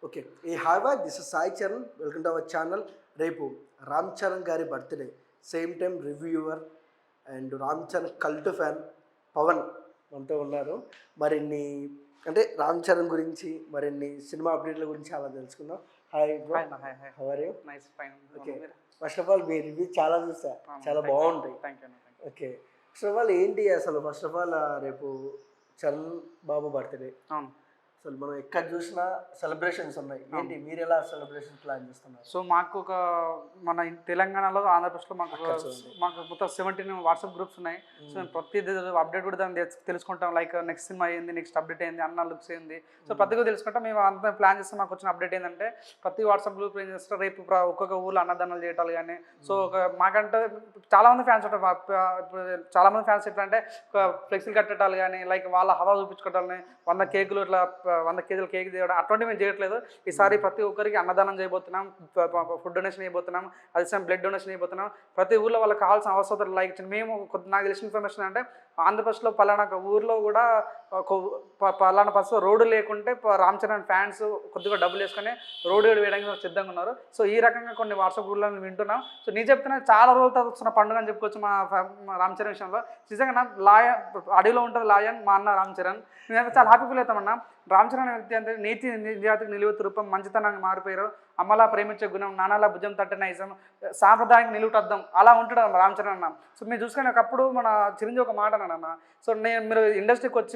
Okay. ఈ hi this is Sai Charan. Welcome to our channel. రేపు రామ్ చరణ్ గారి birthday. Same time reviewer and Ram Charan cult fan Pavan మనతో ఉన్నారు. మరిన్ని అంటే రామ్ చరణ్ గురించి మరిన్ని సినిమా అప్డేట్ల గురించి అలా తెలుసుకుందాం. Hi bro. How are you? Nice fine. Okay. First of all మీ రివ్యూ చాలా చూసా, చాలా బాగుంటాయి. Thank you. Okay. First of all ఏంటి అసలు ఫస్ట్ ఆఫ్ ఆల్ రేపు చరణ్ బాబు బర్త్డే. అవును. అసలు మనం ఎక్కడ చూసినా సెలబ్రేషన్స్ ఉన్నాయి. ఏంటి మీరు ఎలా సెలబ్రేషన్ ప్లాన్ చేస్తున్నారు? సో మాకు ఒక మన తెలంగాణలో ఆంధ్రప్రదేశ్లో మాకు మొత్తం 17 వాట్సాప్ గ్రూప్స్ ఉన్నాయి. సో మేము ప్రతి అప్డేట్ కూడా దాన్ని తెలుసుకుంటాం. లైక్ నెక్స్ట్ సినిమా ఏంది, నెక్స్ట్ అప్డేట్ ఏంది, అన్న లుక్స్ ఏంది, సో ప్రతిగా తెలుసుకుంటాం. మేము అంతా ప్లాన్ చేస్తే మాకు వచ్చిన అప్డేట్ ఏంటంటే ప్రతి వాట్సాప్ గ్రూప్ ఏం చేస్తారు, రేపు ఒక్కొక్క ఊళ్ళో అన్నదానాలు చేయటాలు కానీ. సో మాకంటే చాలామంది ఫ్యాన్స్ ఉంటారు. ఇప్పుడు చాలామంది ఫ్యాన్స్ ఎట్లా అంటే ఫ్లెక్సీలు కట్టడాలు కానీ, లైక్ వాళ్ళ హవా చూపించుకోవటాలని 100 కేకులు ఇట్లా 100 కేజీల కేక్ తీయడం అటువంటివి మేము చేయట్లేదు. ఈసారి ప్రతి ఒక్కరికి అన్నదానం చేయబోతున్నాం, ఫుడ్ డొనేషన్ చేయబోతున్నాం, అది సేమ్ బ్లడ్ డొనేషన్ చేయబోతున్నాం. ప్రతి ఊళ్ళో వాళ్ళకి కావాల్సిన అవసరం లైక్ మేము నాకు తెలిసిన ఇన్ఫర్మేషన్ అంటే ఆంధ్రప్రదేశ్లో పలానా ఊర్లో కూడా పలానా పరిస్థితి రోడ్డు లేకుంటే రామ్ చరణ్ ఫ్యాన్స్ కొద్దిగా డబ్బులు వేసుకొని రోడ్డు వేయడానికి సిద్ధంగా ఉన్నారు. సో ఈ రకంగా కొన్ని వాట్సాప్ గ్రూప్లను వింటున్నాం. సో నీ చెప్తున్నా చాలా రోజుల తర్వాత వస్తున్న పండుగ అని చెప్పుకోవచ్చు మా రామ్ చరణ్ విషయంలో. నిజంగా నా లాయన్ అడవిలో ఉంటుంది లాయన్ మా అన్న రామ్ చరణ్. నేనైతే చాలా హ్యాపీ ఫీల్ అవుతామన్నా. రామ్ చరణ్ వ్యక్తి అంటే నీతి నిజాతికి నిలువెత్తు రూపం, మంచితనానికి మారిపోయారు, అమ్మలా ప్రేమించే గుణం, నాన్నలా భుజం తట్టిన నైజం, సాంప్రదాయానికి నిలువుటద్దం అలా ఉంటాడు రామ్ చరణ్ అన్న. సో మీరు చూసుకొని ఒకప్పుడు మన చిరంజీవి ఒక మాట అన్నాడన్న, సో మీరు ఇండస్ట్రీకి వచ్చి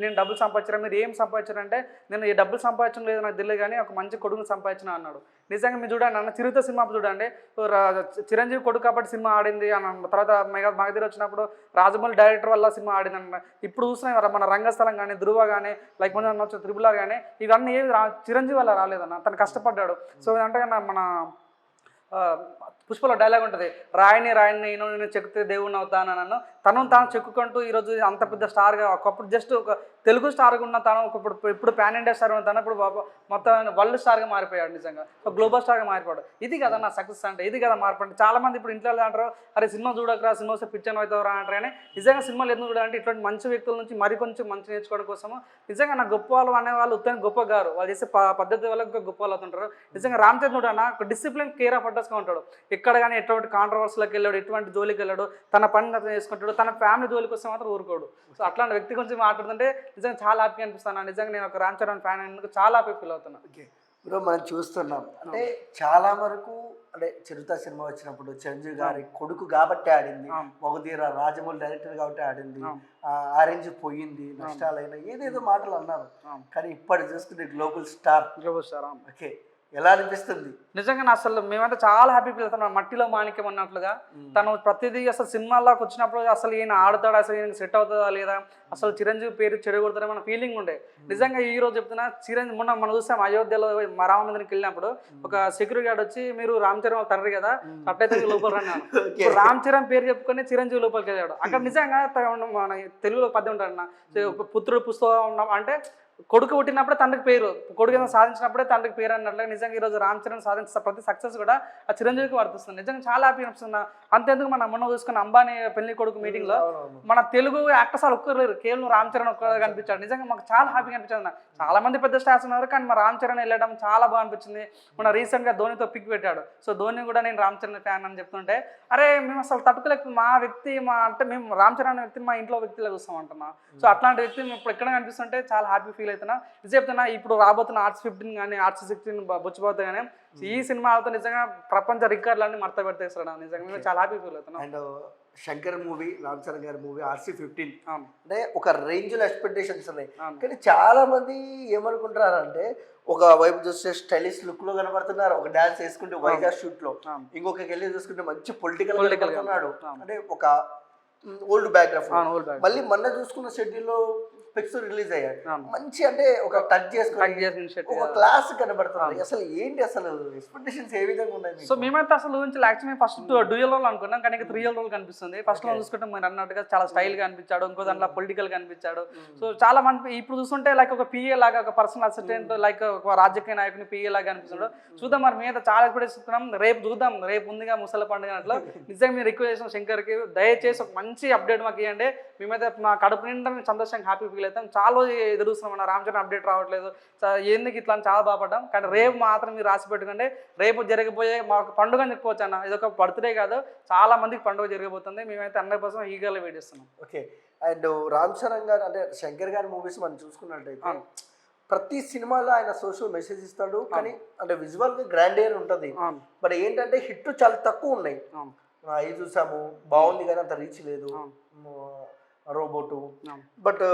నేను డబ్బులు సంపాదించారా, మీరు ఏం సంపాదించారంటే నేను ఈ డబ్బులు సంపాదించడం లేదు నాకు తెలియదు కానీ ఒక మంచి కొడుకుని సంపాదించిన అన్నాడు. నిజంగా మీరు చూడండి అన్న, చిరుత సినిమా చూడండి, చిరంజీవి కొడుకు కాబట్టి సినిమా ఆడింది అన్న. తర్వాత మగధీర వచ్చినప్పుడు రాజమౌళి డైరెక్టర్ వల్ల సినిమా ఆడింది అన్న. ఇప్పుడు చూస్తున్నాయి మన రంగస్థలం కానీ, ధృవ కానీ, లైక్ మన త్రిబుల్ ఆర్ కానీ, ఇవన్నీ ఏమి చిరంజీవి వల్ల రాలేదన్న, తను కష్టపడ్డాడు. సో అంటే మన పుష్పలో డైలాగ్ ఉంటుంది, రాయిని నేను చెక్కితే దేవుడిని అవుతాను నన్ను. తాను చెక్కుకుంటూ ఈరోజు అంత పెద్ద స్టార్గా, ఒకప్పుడు జస్ట్ ఒక తెలుగు స్టార్గా ఉన్న తను ఇప్పుడు పాన్ ఇండియా స్టార్ ఉన్న తను ఇప్పుడు మొత్తం వరల్డ్ స్టార్గా మారిపోయాడు. నిజంగా ఒక గ్లోబల్ స్టార్గా మారిపోయాడు. ఇది కదా నా సక్సెస్ అంటే, ఇది కదా మార్పు. చాలామంది ఇప్పుడు ఇంట్లో అంటారు, అరే సినిమా చూడకరా, సినిమా వస్తే పిక్చర్ అవుతారా అంటారు. కానీ నిజంగా సినిమాలు ఎందుకు చూడాలంటే ఇటువంటి మంచి వ్యక్తుల నుంచి మరికొంచెం మంచి నేర్చుకోవడం కోసము. నిజంగా నా గొప్ప వాళ్ళు అనేవాళ్ళు ఉత్తరం గొప్ప గారు, వాళ్ళు చేసే పద్ధతి వల్ల ఇంకా గొప్ప వాళ్ళు అవుతుంటారు. నిజంగా రామ్ చరణ్ చూడన్నా ఒక డిసిప్లిన్ కేర్ ఆఫ్ అడ్రస్గా ఉంటాడు. ఎక్కడ కానీ ఎటువంటి కాంట్రవర్సీలోకి వెళ్ళాడు, ఎటువంటి జోలికి వెళ్ళాడు, తన పని అతను చేసుకుంటాడు, తన ఫ్యామిలీ జోలికి వస్తే మాత్రం ఊరుకోడు. సో అట్లాంటి వ్యక్తి గురించి మాట్లాడుతుంటే నిజంగా చాలా హ్యాపీగా అనిపిస్తాను. నిజంగా నేను ఒక రామ్ చరణ్ ఫ్యాన్ అయినందుకు చాలా హ్యాపీ ఫీల్ అవుతున్నాను. ఓకే బ్రో, మనం చూస్తున్నాం అంటే చాలా వరకు అంటే చిరుత సినిమా వచ్చినప్పుడు చిరంజీవి గారి కొడుకు కాబట్టి ఆడింది, మగధీర రాజమౌళి డైరెక్టర్ కాబట్టి ఆడింది, ఆరెంజ్ పోయింది, నష్టాలైనా ఏదేదో మాటలు అన్నారు. కానీ ఇప్పటి చూసుకుంటే గ్లోబల్ స్టార్. ఓకే, ఎలా అనిపిస్తుంది? నిజంగా అసలు మేమంతా చాలా హ్యాపీ ఫీల్ అవుతాం. మట్టిలో మాణిక్యం అన్నట్లుగా తను ప్రతిదీ అసలు సినిమాల్లోకి వచ్చినప్పుడు అసలు ఈయన ఆడుతాడు, అసలు ఈయన సెట్ అవుతుందా లేదా, అసలు చిరంజీవి పేరు చెడగొడతాడే మన ఫీలింగ్ ఉండే. నిజంగా ఈ రోజు చెప్తున్నా, చిరంజీవి మొన్న మనం చూసాం అయోధ్యలో రామ మందిరికి వెళ్ళినప్పుడు ఒక సెక్యూరిటీ గార్డ్ వచ్చి మీరు రామ్ చరణ్ వాళ్ళ తండ్రి కదా అట్లయితే లోపల రన్నాను, రామ్ చరణ్ పేరు చెప్పుకొని చిరంజీవి లోపలికి వెళ్ళాడు. అక్కడ నిజంగా మన తెలుగులో పద్యం ఉంటాడన్న, పుత్రుడు పుస్తకం అంటే కొడుకు పుట్టినప్పుడే తండ్రికి పేరు, కొడుకు ఏదైనా సాధించినప్పుడే తండ్రికి పేరు అన్నట్లుగా నిజంగా ఈరోజు రామ్ చరణ్ సాధించిన ప్రతి సక్సెస్ కూడా ఆ చిరంజీవికి వర్తిస్తుంది. నిజంగా చాలా హ్యాపీ అనిపిస్తుంది. అంతేందుకు మన మొన్న చూసుకున్న అంబానీ పెళ్లి కొడుకు మీటింగ్లో మన తెలుగు యాక్టర్స్ వాళ్ళు ఒక్కరు లేరు, కేవలం రామ్ చరణ్ ఒక్కరు కనిపించాడు. నిజంగా మాకు చాలా హ్యాపీగా అనిపించింది. చాలా మంది పెద్ద స్టార్స్ ఉన్నారు కానీ మా రామ్ చరణ్ వెళ్ళడం చాలా బాగా అనిపించింది. మన రీసెంట్గా ధోనితో పిక్ పెట్టాడు. సో ధోని కూడా నేను రామ్ చరణ్ ఫ్యాన్ అని చెప్తుంటే, అరే మేము అసలు తట్టుకోలేక మా వ్యక్తి అంటే మేము రామ్ చరణ్ అనే వ్యక్తిని మా ఇంట్లో వ్యక్తిలో చూస్తాం అంటున్నాం. సో అట్లాంటి వ్యక్తి ఇప్పుడు ఎక్కడ కనిపిస్తుంటే చాలా హ్యాపీ ఫీల్ అవుతున్నా. ఇది చెప్తున్నా, ఇప్పుడు రాబోతున్న ఆర్ట్స్ 15 కానీ ఆర్ట్స్ 16 బొచ్చిపోతే కానీ ఈ సినిమాలతో నిజంగా ప్రపంచ రికార్డులన్నీ మడత పెడతాడు. నిజంగా చాలా హ్యాపీ ఫీల్ అవుతున్నాం. అండ్ శంకర్ మూవీ, రామ్ చరణ్ గారి మూవీ RC-15 అంటే ఒక రేంజ్లో ఎక్స్పెక్టేషన్స్ ఉన్నాయి. కానీ చాలా మంది ఏమనుకుంటారంటే, ఒక వైపు చూస్తే స్టైలిష్ లుక్ లో కనబడుతున్నారు, ఒక డాన్స్ వేసుకుంటే వైజాగ్ షూట్ లో, ఇంకొకరికి వెళ్ళి చూసుకుంటే మంచి పొలిటికల్ కనబడుతున్నాడు. అంటే ఒక ఓల్డ్ బ్యాక్గ్రౌండ్. మళ్ళీ మొన్న చూసుకున్న షెడ్యూల్లో పిక్స్ రిలీజ్ అయ్యాయి, మంచి అంటే ఒక టచ్ చేసుకుని ఒక క్లాస్ కనబడుతుంది. అసలు ఏంటి అసలు ఎక్స్పెక్టేషన్స్ ఏ విధంగా ఉన్నాయి? సో మేమైతే అసలు యాక్చువల్లీ ఫస్ట్ డ్యూయల్ రోల్ అనుకున్నాం, కానీ 3 రోల్ కనిపిస్తుంది. ఫస్ట్ లో చూసుకుంటే మీరు అన్నట్టుగా చాలా స్టైల్ గా అనిపించాడు, ఇంకో దాంట్లో పొలిటికల్ గా అనిపించాడు. సో చాలా మంది ఇప్పుడు చూస్తుంటే లైక్ ఒక PA లాగా, ఒక పర్సనల్ అసిస్టెంట్, లైక్ ఒక రాజకీయ నాయకుని PA లాగా అనిపిస్తున్నాడు. చూద్దాం మరి మీద చాలా ఎక్స్పెక్టేషన్. రేపు చూద్దాం, రేపు ఉందిగా ముసలి పండుగ అట్లా. నిజంగా మీరు రిక్వెస్ట్ చేసిన శంకర్కి దయచేసి ఒక మంచి మంచి అప్డేట్ మాకు ఇవ్వండి, మేమైతే మా కడుపు నిండా మేము సంతోషంగా హ్యాపీ ఫీల్ అవుతాం. చాలా రోజు ఎదురు చూస్తున్నాం అన్న, రామ్ చరణ్ అప్డేట్ రావట్లేదు, ఎందుకు ఇట్లా అని చాలా బాధపడ్డాం. కానీ రేపు మాత్రం మీరు రాసి పెట్టుకోండి, రేపు జరగబోయే మాకు పండుగ అని చెప్పుకోవచ్చు అన్న. ఇది ఒక బర్త్డే కాదు, చాలా మందికి పండుగ జరగబోతుంది. మేమైతే 100% ఈగర్గా వెయిట్ చేస్తున్నాం. ఓకే. అండ్ రామ్ చరణ్ గారు అంటే శంకర్ గారి మూవీస్ మనం చూసుకున్నట్టయితే ప్రతి సినిమాలో ఆయన సోషల్ మెసేజ్ ఇస్తాడు, కానీ అంటే విజువల్గా గ్రాండియర్ ఉంటుంది. బట్ ఏంటంటే హిట్ చాలా తక్కువ ఉన్నాయి. అవి చూసాము, బాగుంది కానీ అంత రీచ్ లేదు, robot. But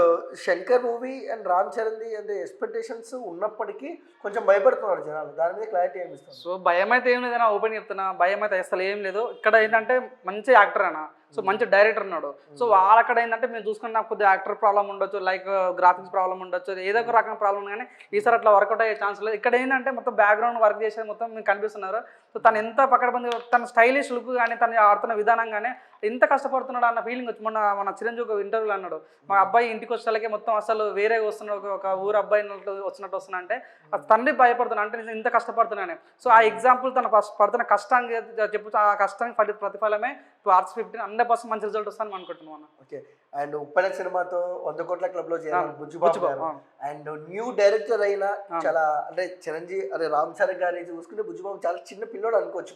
Shankar movie and Ram చరణ్ది అంటే ఎక్స్పెక్టేషన్స్ ఉన్నప్పటికీ కొంచెం భయపడుతున్నారు జనాలు. దాని మీద క్లారిటీ ఏమి ఇస్తారు? సో భయం అయితే ఏం లేదన్నా, ఓపెన్ చెప్తున్నా, భయం అయితే అసలు ఏం లేదు. ఇక్కడ ఏంటంటే మంచి యాక్టర్ అన్న, సో మంచి డైరెక్టర్ ఉన్నాడు. సో వాళ్ళక్కడ ఏంటంటే మేము చూసుకున్న కొద్దిగా యాక్టర్ ప్రాబ్లం ఉండొచ్చు, లైక్ గ్రాఫిక్స్ ప్రాబ్లం ఉండొచ్చు, ఏదో ఒక రకమైన ప్రాబ్లం, కానీ ఈసారి అట్లా వర్కౌట్ అయ్యే ఛాన్స్ లేదు. ఇక్కడ ఏంటంటే మొత్తం బ్యాక్గ్రౌండ్ వర్క్ చేసేది మొత్తం మీకు కనిపిస్తున్నారు. సో తను ఎంత పక్కడబంది, తన స్టైలిష్ లుక్ కానీ తను ఆడుతున్న విధానం కానీ ఎంత కష్టపడుతున్నాడు అన్న ఫీలింగ్ వచ్చి. మన చిరంజీవి ఒక ఇంటర్వ్యూలో అన్నాడు, మా అబ్బాయి ఇంటికి వచ్చేసరికి మొత్తం అసలు వేరే వస్తున్నాడు, ఒక ఊరు అబ్బాయి వచ్చినట్టు వస్తున్నా అంటే తండ్రి భయపడుతున్నా అంటే నేను ఇంత కష్టపడుతున్నాను. సో ఆ ఎగ్జాంపుల్ తన పడుతున్న కష్టాన్ని చెప్తూ ఆ కష్టానికి ప్రతిఫలమే RC15 100% మంచి రిజల్ట్ వస్తాను అనుకుంటున్నాను. ఓకే. అండ్ ఉప్పెన సినిమాతో 100 కోట్ల క్లబ్ లో చేరారు బుజ్జుబాబు గారు. అండ్ న్యూ డైరెక్టర్ అయినా చాలా అంటే చిరంజీవి అదే రామ్ చరణ్ గారి చూసుకుంటే బుజ్జుబాబు చాలా చిన్న పిల్లోడు అనుకోవచ్చు.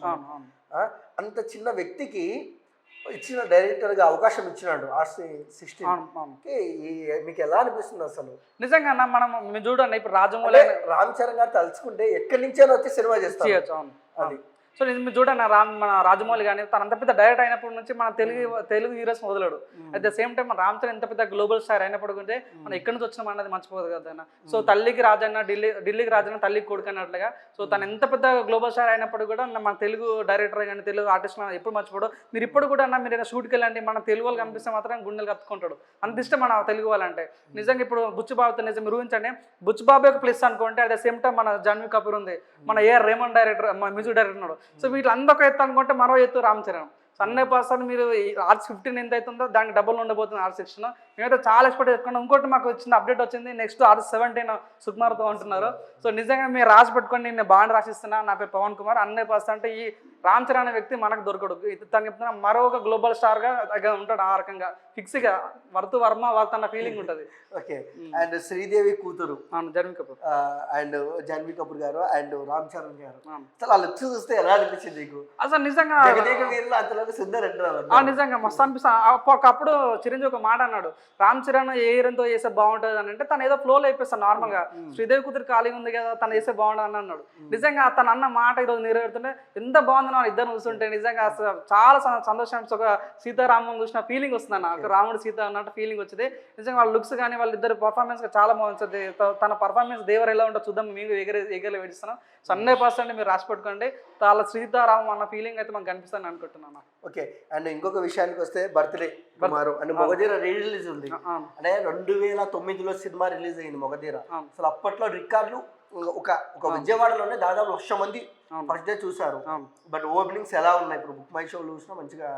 అంత చిన్న వ్యక్తికి ఇచ్చిన డైరెక్టర్ గా అవకాశం ఇచ్చినాడు RC16. మీకు ఎలా అనిపిస్తుంది అసలు? నిజంగా మనం చూడండి, ఇప్పుడు రాజమౌళి రామ్ చరణ్ గారు తలుచుకుంటే ఎక్కడి నుంచైనా వచ్చి సినిమా చేస్తారు. అది సో మీరు చూడండి, మన రాజమౌళి కానీ తను అంత పెద్ద డైరెక్టర్ అయినప్పటి నుంచి మన తెలుగు హీరోస్ వదలడు. అట్ ద సేమ్ టైం మన రామ్ చరణ్ ఎంత పెద్ద గ్లోబల్ స్టార్ అయినప్పటి గురించి మనం ఎక్కడి నుంచి వచ్చినాం అన్నది మర్చిపోదు కదా. సో తల్లికి రాజన్న ఢిల్లీకి రాజన్న తల్లికి కొడుకు అన్నట్లుగా, సో తను ఎంత పెద్ద గ్లోబల్ స్టార్ అయినప్పుడు కూడా మన తెలుగు డైరెక్టర్ కానీ తెలుగు ఆర్టిస్ట్ ఎప్పుడు మర్చిపోడు. మీరు ఇప్పుడు కూడా మీరు షూట్కి వెళ్ళండి, మన తెలుగు వాళ్ళు కనిపిస్తే మాత్రం గుండెలు కత్తుకుంటాడు, అంత ఇష్టం మన తెలుగు వాళ్ళంటే. నిజంగా ఇప్పుడు బుచ్చిబాబుతో నిజం మీరు ఊహించండి, బుచ్చిబాబు ఒక ప్లస్ అనుకుంటే అట్ ద సేమ్ టైం మన జాన్వీ కపూర్ ఉంది, మన AR రెహమాన్ డైరెక్టర్, మన మ్యూజిక్ డైరెక్టర్ ఉన్నాడు. సో వీటిలో అందొక ఎత్తు అనుకుంటే మరో ఎత్తు రామ్ చరణ్. 100% మీరు RC15 ఎంత అవుతుందో దానికి డబుల్ ఉండబోతుంది RC16. మేమైతే చాలా ఎక్స్పెక్ట్ చేసుకున్నాం. ఇంకోటి మాకు వచ్చిన అప్డేట్ వచ్చింది, నెక్స్ట్ RC17 సుకుమార్తో అంటున్నారు. సో నిజంగా మీరు రాసి పెట్టుకొని నేను బాగా రాసిస్తున్నా, నా పేరు పవన్ కుమార్. 100% ఈ రామ్ చరణ్ అనే వ్యక్తి మనకు దొరకడు. తను చెప్తున్నా మరో ఒక గ్లోబల్ స్టార్గా ఉంటాడు. ఆ రకంగా ఫిక్స్గా వర్మ వాళ్ళ ఫీలింగ్ ఉంటుంది. ఓకే. అండ్ శ్రీదేవి కూతురు జాన్వీ కపూర్ అండ్ జాన్వీ కపూర్ గారు అండ్ రామ్ చరణ్ గారు అసలు ఆ లుక్స్ చూస్తే ఎలా అనిపించింది మీకు? అసలు నిజంగా నిజంగా మస్తు అనిపిస్తుంది. ఒకప్పుడు చిరంజీవి ఒక మాట అన్నాడు, రామ్ చరణ్ ఏ హీరోతో చేస్తే బాగుంటుంది అని అంటే తను ఏదో ఫ్లోలో అయిపోతాను నార్మల్గా, శ్రీదేవి కూతురు ఖాళీగా ఉంది కదా తను వేస్తే బాగుంటుంది అని అన్నాడు. నిజంగా తను అన్న మాట ఈరోజు నెరవేరుతుంటే ఎంత బాగుంది ఇద్దరు చూస్తుంటే. నిజంగా చాలా సంతోషం. ఒక సీతారామం చూసిన ఫీలింగ్ వస్తుంది అన్న, రాముడు సీత అన్నట్టు ఫీలింగ్ వచ్చింది. నిజంగా వాళ్ళ లుక్స్ కానీ వాళ్ళిద్దరు పర్ఫార్మెన్స్ చాలా బాగుంటుంది. తన పర్ఫార్మెన్స్ దేవరు ఎలా ఉంటుందో చూద్దాం, మేము ఎగరలు వేడిస్తున్నాం. సో 100% మీరు రాసి పెట్టుకోండి, చాలా సీతారామం అన్న ఫీలింగ్ అయితే మాకు కనిపిస్తుంది అనుకుంటున్నాను. ఓకే. అండ్ ఇంకొక విషయానికి వస్తే birthday Kumar and Magadheera release ఉంది. అంటే 2009లో సినిమా రిలీజ్ అయింది మొగధీర. అసలు అప్పట్లో రికార్డులు ఒక విజయవాడలోనే దాదాపు 1,00,000 మంది ఫస్ట్ డే చూసారు. బట్ ఓపెనింగ్స్ ఎలా ఉన్నాయి? ఇప్పుడు బుక్ మై షోలో చూసినా మంచిగా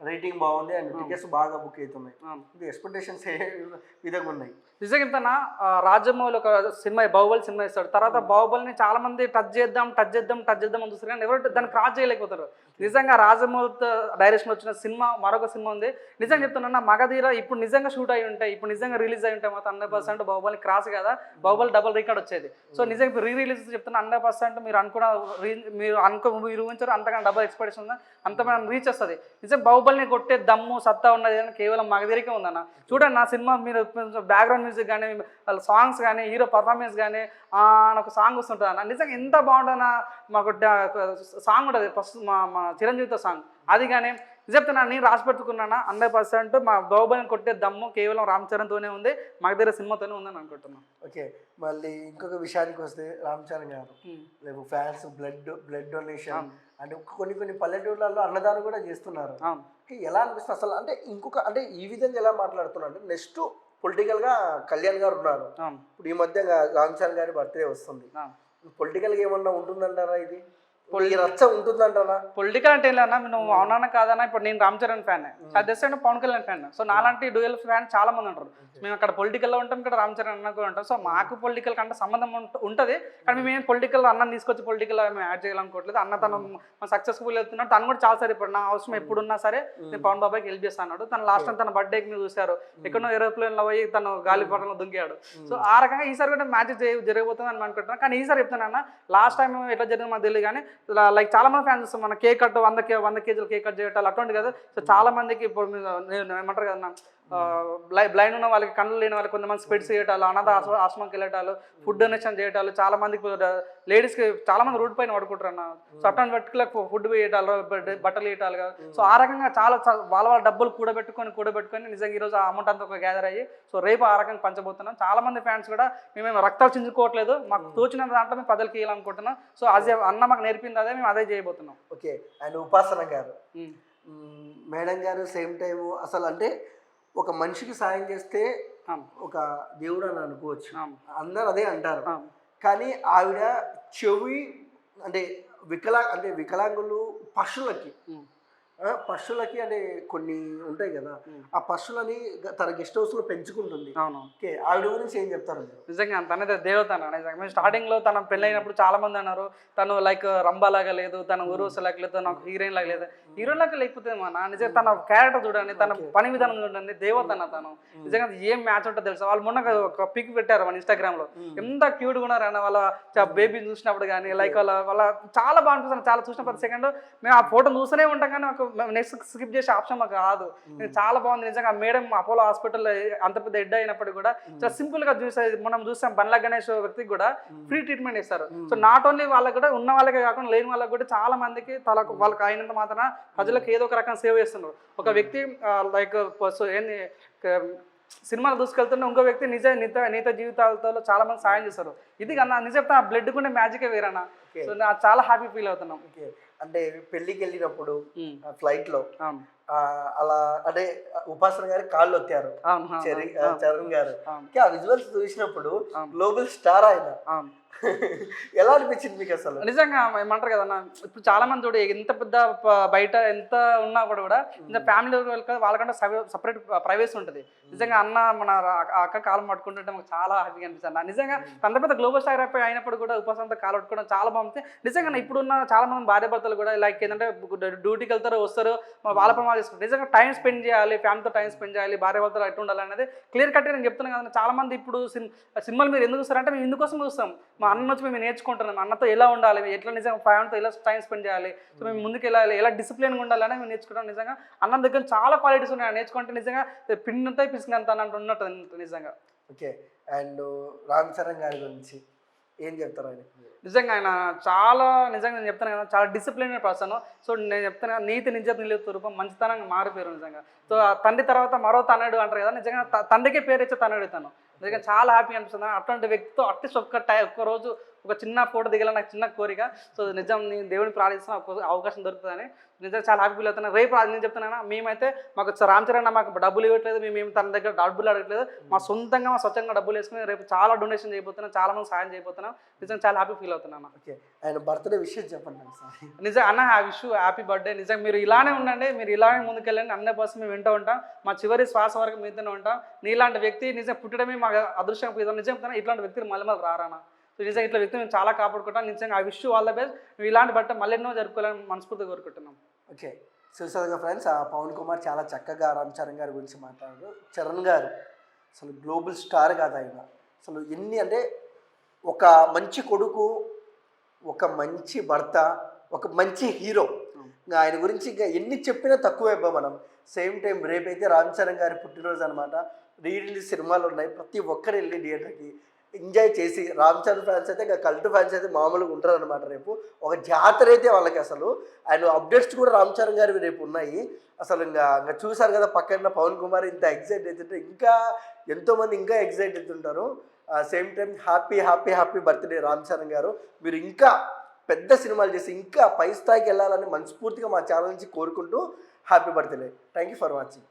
రేటింగ్ బాగుంది అండ్ టికెట్స్ బాగా బుక్ అవుతున్నాయి. ఎక్స్పెక్టేషన్స్ ఏ విధంగా ఉన్నాయి? నిజంగా చెప్తానా, రాజమౌళి ఒక సినిమా బాహుబలి సినిమా ఇస్తాడు, తర్వాత బాహుబలిని చాలా మంది టచ్ చేద్దాం అని చూస్తారు, కానీ ఎవరు దాన్ని క్రాస్ చేయలేకపోతారు. నిజంగా రాజమౌళి డైరెక్షన్ వచ్చిన సినిమా మరొక సినిమా ఉంది. నిజంగా చెప్తున్నా, మగధీర ఇప్పుడు నిజంగా షూట్ అయి ఉంటాయి, ఇప్పుడు నిజంగా రిలీజ్ అయి ఉంటాయి మాత్రం 100% బాహుబలి క్రాస్ కదా, బాహుబలి డబుల్ రికార్డ్ వచ్చేది. సో నిజంగా ఇప్పుడు రిలీజ్ చెప్తున్నా 100% మీరు ఊహించారు అంతకన్నా డబుల్ ఎక్స్పెక్టేషన్ ఉంది, అంతమంది రీచ్ వస్తుంది. నిజంగా బాహుబలిని కొట్టే దమ్ము సత్తా ఉన్నది కానీ కేవలం మగధీరకే ఉందన్న. చూడండి నా సినిమా మీరు బ్యాక్గ్రౌండ్ మ్యూజిక్ కానీ వాళ్ళ సాంగ్స్ కానీ హీరో పర్ఫార్మెన్స్ కానీ ఒక సాంగ్ వస్తుంటుంది అన్న. నిజంగా ఎంత బాగుంటుందన్న. మాకు సాంగ్ ఉంటుంది ఫస్ట్ మా చిరంజీవితో సాంగ్, అది కానీ చెప్తున్నా నేను రాసి పెట్టుకున్నాను 100% మా బాహుబలిని కొట్టే దమ్ము కేవలం రామ్ చరణ్తోనే ఉంది, మగధీర సినిమాతోనే ఉందని అనుకుంటున్నాను. ఓకే. మళ్ళీ ఇంకొక విషయానికి వస్తే రామ్ చరణ్ గారు లేవు ఫ్యాన్స్ బ్లడ్ డొనేషన్ అంటే కొన్ని పల్లెటూర్లలో అన్నదానం కూడా చేస్తున్నారు. ఎలా అనిపిస్తుంది అసలు? అంటే అంటే ఈ విధంగా ఎలా మాట్లాడుతున్నారు అంటే నెక్స్ట్ పొలిటికల్గా కళ్యాణ్ గారు ఉన్నారు, ఇప్పుడు ఈ మధ్య రామ్ చరణ్ గారి బర్త్డే వస్తుంది, పొలిటికల్గా ఏమన్నా ఉంటుందంటారా ఇది? ఈ రచ్చ ఉంటుందంటారా? పొలిటికల్ అంటే ఏంటన్నా నువ్వు అవునా కాదన్నా, ఇప్పుడు నేను రామ్ చరణ్ ఫ్యాన్, సజెస్ట్ పవన్ కళ్యాణ్ ఫ్యాన్. సో నాలాంటి డ్యూయల్ ఫ్యాన్ చాలా మంది ఉంటారు. మేము అక్కడ పొలిటికల్లో ఉంటాం, ఇక్కడ రామ్ చరణ్ అన్న కూడా ఉంటాం. సో మాకు పొలిటికల్ కంటే సంబంధం ఉంటుంది, కానీ మేము పొలిటికల్ అన్నం తీసుకొచ్చి పొలిటికల్ మేము యాడ్ చేయాలనుకోవట్లేదు. అన్న తను సక్సెస్ఫుల్ వెళ్తున్నాడు, తను కూడా చాలా సరే ఇప్పుడు నా అవసరం ఎప్పుడున్నా సరే నేను పవన్ బాబాయ్కి హెల్ప్ చేస్తాను అన్నాడు. తను లాస్ట్ టైం తన బర్త్డేకి మీరు చూశారు, ఎక్కడో ఏరోప్లేన్లో పోయి తను గాలిపటంలో దుంకాడు. సో ఆ రకంగా ఈసారి కూడా మ్యాచ్ జరగబోతుంది అని అనుకుంటున్నాను. కానీ ఈసారి చెప్తున్నాను, లాస్ట్ టైం ఎట్లా జరిగింది మాకు తెలియదు, కానీ లైక్ చాలా మంది ఫ్యాన్స్ వస్తాం, మన కేక్ కట్ 100 కేజీలు కేక్ కట్ చేయటాలు అటువంటి కదా. సో చాలా మందికి ఇప్పుడు నేను ఏమంటారు కదా, బ్లైండ్ ఉన్న వాళ్ళకి, కళ్ళు లేని వాళ్ళకి కొంతమంది స్పెడ్స్ చేయటాలు, అనాథ ఆశ్రమంకి వెళ్ళటాలు, ఫుడ్ డొనేషన్ చేయటాలు, చాలా మందికి లేడీస్కి చాలా మంది రోడ్ పైన పడుకుంటారు అన్న. సో అటువంటి వ్యక్తులకు ఫుడ్ వేయటాలు, బట్టలు వేయటాలు. సో ఆ రకంగా చాలా వాళ్ళ డబ్బులు కూడబెట్టుకొని నిజంగా ఈరోజు ఆ అమౌంట్ అంతా ఒక గ్యాదర్ అయ్యి సో రేపు ఆ రకంగా పంచబోతున్నాం. చాలా మంది ఫ్యాన్స్ కూడా మేము రక్తాలు చించుకోవట్లేదు, మాకు తోచిన దాంట్లో మేము ప్రజలకి ఇవ్వాలనుకుంటున్నాం. సో అదే అన్న మాకు నేర్పింది, అదే మేము అదే చేయబోతున్నాం. ఓకే. అండ్ ఉపాసన గారు, మేడం గారు సేమ్ టైము అసలు అంటే ఒక మనిషికి సాయం చేస్తే ఒక దేవుడు అని అనుకోవచ్చు, అందరూ అదే అంటారు. కానీ ఆవిడ చెవి అంటే వికలాంగులు పశువులకి అంటే కొన్ని ఉంటాయి కదా, ఆ పశువులని తన గెస్ట్ హౌస్ లో పెంచుకుంటుంది. ఓకే, ఆవిడ గురించి ఏం చెప్తారు? నిజంగా తనదే దేవత అన్న. నిజంగా మేము స్టార్టింగ్ లో తన పెళ్ళైనప్పుడు చాలా మంది అన్నారు తను లైక్ రంబాలాగా లేదు, తన ఊరుసలాగా లేదు, తన హీరోయిన్ లాగా లేదు. హీరోయిన్ లాగా లేకపోతే మన నిజంగా తన క్యారెక్టర్ చూడండి, తన పని విధానం చూడండి, దేవత అన్న తను. నిజంగా ఏం మ్యాచ్ ఉంటుందో తెలుసు. వాళ్ళు మొన్న ఒక పిక్ పెట్టారు మన ఇన్స్టాగ్రామ్ లో, ఎంత క్యూట్గా ఉన్నారన్న. వాళ్ళ బేబీని చూసినప్పుడు కానీ లైక్ వాళ్ళ చాలా బాగుంటుంది. చాలా చూసిన ప్రతి సెకండ్ మేము ఆ ఫోటో చూస్తూనే ఉంటాం, కానీ మాకు నెక్స్ట్ స్కిప్ చేసే ఆప్షన్ మాకు రాదు. చాలా బాగుంది నిజంగా. మేడం అపోలో హాస్పిటల్లో అంత పెద్ద హెడ్ అయినప్పుడు కూడా చాలా సింపుల్ గా చూసేది. మనం చూసాం బండ్ల గణేష్ వ్యక్తికి కూడా ఫ్రీ ట్రీట్మెంట్ ఇస్తారు. సో నాట్ ఓన్లీ వాళ్ళకి కూడా, ఉన్న వాళ్ళకే కాకుండా లేని వాళ్ళకి కూడా చాలా మందికి వాళ్ళకి అయినంత మాత్రం ప్రజలకు ఏదో ఒక రకంగా సేవ చేస్తున్నారు. ఒక వ్యక్తి లైక్ ఏంది సినిమాలు దూసుకెళ్తున్న ఇంకో వ్యక్తి నిజ జీవితాలతో చాలా మంది సాయం చేస్తారు. ఇది కన్నా నిజం చెప్తా, బ్లడ్ కూడా మ్యాజికే వేరన్నా. సో నాకు చాలా హ్యాపీ ఫీల్ అవుతున్నాం. అంటే పెళ్లికి వెళ్ళినప్పుడు ఫ్లైట్ లో అలా అంటే ఉపాసన గారి కాళ్ళు వచ్చారు చరణ్ గారు, ఆ విజువల్స్ చూసినప్పుడు గ్లోబల్ స్టార్ ఆయన ఎలా అనిపించింది మీకు అసలు? నిజంగా ఏమంటారు కదన్నా, ఇప్పుడు చాలా మంది చూడ ఎంత పెద్ద బయట ఎంత ఉన్నా కూడా ఇంకా ఫ్యామిలీ వాళ్ళకంటే సపరేట్ ప్రైవేసీ ఉంటుంది. నిజంగా అన్న మన అక్క కాలం పట్టుకుంటుంటే మాకు చాలా హ్యాపీగా అనిపిస్తుంది. నిజంగా అంత పెద్ద గ్లోబల్ స్టార్ అయినప్పుడు కూడా ఉపాసనతో కాలు పట్టుకోవడం చాలా బాగుంది. నిజంగా ఇప్పుడున్న చాలా మంది భార్య భర్తలు కూడా లైక్ ఏంటంటే డ్యూటీకి వెళ్తారు, వస్తారు, వాళ్ళ ప్రమాదం చేసుకుంటారు. నిజంగా టైం స్పెండ్ చేయాలి, ఫ్యామిలీతో టైం స్పెండ్ చేయాలి, భార్య భర్తలు ఎట్టు ఉండాలి అనేది క్లియర్ కట్గా నేను చెప్తున్నాను కదా. చాలా మంది ఇప్పుడు సినిమాలు మీరు ఎందుకు చూస్తారంటే మేము ఇందుకోసం చూస్తాం. మా అన్న వచ్చి మేము నేర్చుకుంటున్నాం, అన్నతో ఎలా ఉండాలి, ఎట్లా నిజంగా ఫ్యామిలీతో ఎలా టైం స్పెండ్ చేయాలి, సో మేము ముందుకు వెళ్ళాలి, ఎలా డిసిప్లిన్గా ఉండాలని మేము నేర్చుకుంటాం. నిజంగా అన్న దగ్గర చాలా క్వాలిటీస్ ఉన్నాయి, నేర్చుకుంటే నిజంగా పిన్నంతా పిసినంత అన్నట్టు ఉన్నట్టు నిజంగా. ఓకే. అండ్ రామ్ చరణ్ గారి గురించి ఏం చెప్తారు? ఆయన నిజంగా ఆయన చాలా నిజంగా నేను చెప్తాను కదా, చాలా డిసిప్లిన్ పర్సన్. సో నేను చెప్తాను కదా, నీతి నిజ రూపం మంచితనంగా మారిపోయారు నిజంగా. సో తండ్రి తర్వాత మరో తనయుడు అంటారు కదా, నిజంగా తండ్రికే పేరు ఇచ్చే తనయుడు తను. నిజంగా చాలా హ్యాపీ అనిపిస్తుంది. అటువంటి వ్యక్తితో అట్లీస్ట్ ఒక్క రోజు ఒక చిన్న ఫోటో దిగాలని నాకు చిన్న కోరిక. సో నిజం నేను దేవుడిని ప్రార్థిస్తున్నా అవకాశం దొరుకుతుందని నిజంగా చాలా హ్యాపీ ఫీల్ అవుతున్నాను. రేపు నేను చెప్తున్నాను, మేమైతే మాకు రామ్ చరణ్ మాకు డబ్బులు ఇవ్వట్లేదు, మేము తన దగ్గర డబ్బులు అడగట్లేదు, మా సొంతంగా మా స్వచ్ఛంగా డబ్బులు వేసుకుని రేపు చాలా డొనేషన్ చేయబోతున్నాం, చాలా మంది సాయం చేయబోతున్నాం. నిజంగా చాలా హ్యాపీ ఫీల్ అవుతున్నాను. ఓకే. ఆయన బర్త్డే విషయం చెప్పండి సార్. నిజంగా అన్న హ్యాపీ బర్త్డే. నిజంగా మీరు ఇలానే ఉండండి, మీరు ఇలానే ముందుకెళ్ళండి. 100% మేము వింటూ ఉంటాం, మా చివరి శ్వాస వరకు మీతోనే ఉంటాం. నీలాంటి వ్యక్తి నిజంగా పుట్టడమే మాకు అదృష్టం. నిజం చెప్తాను, ఇట్లాంటి వ్యక్తులు మళ్ళీ రారానా. సో నిజంగా ఇట్లా వ్యక్తి మేము చాలా కాపాడుకుంటాం. నిజంగా ఆ విష్ ఆల్ ద బెస్ట్. మేము ఇలాంటి బట్ట మళ్ళీ ఎన్నో జరుపుకోవాలని మనస్ఫూర్తిగా కోరుకుంటున్నాం. ఓకే. చూసారుగా ఫ్రెండ్స్, ఆ పవన్ కుమార్ చాలా చక్కగా రామ్ చరణ్ గారి గురించి మాట్లాడారు. చరణ్ గారు అసలు గ్లోబల్ స్టార్ కాదు ఆయన. అసలు ఎన్ని అంటే ఒక మంచి కొడుకు, ఒక మంచి భర్త, ఒక మంచి హీరో. ఆయన గురించి ఇంకా ఎన్ని చెప్పినా తక్కువే మనం. సేమ్ టైం రేపైతే రామ్ చరణ్ గారి పుట్టినరోజు అనమాట. రిలీజ్ సినిమాలు ఉన్నాయి, ప్రతి ఒక్కరు వెళ్ళి థియేటర్కి ఎంజాయ్ చేసి, రామ్ చరణ్ ఫ్యాన్స్ అయితే ఇంకా కల్ట్ ఫ్యాన్స్ అయితే మామూలుగా ఉంటారు అనమాట. రేపు ఒక జాతర అయితే వాళ్ళకి అసలు. ఆయన అప్డేట్స్ కూడా రామ్ చరణ్ గారి రేపు ఉన్నాయి. అసలు ఇంకా చూసారు కదా పక్కన పవన్ కుమార్ ఇంత ఎగ్జైట్ అవుతుంటే ఇంకా ఎంతోమంది ఇంకా ఎగ్జైట్ అవుతుంటారు. Same time happy birthday Ram Charan గారు. మీరు ఇంకా పెద్ద సినిమాలు చేసి ఇంకా పై స్థాయికి వెళ్ళాలని మనస్ఫూర్తిగా మా ఛానల్ నుంచి కోరుకుంటూ happy birthday. Thank you for watching.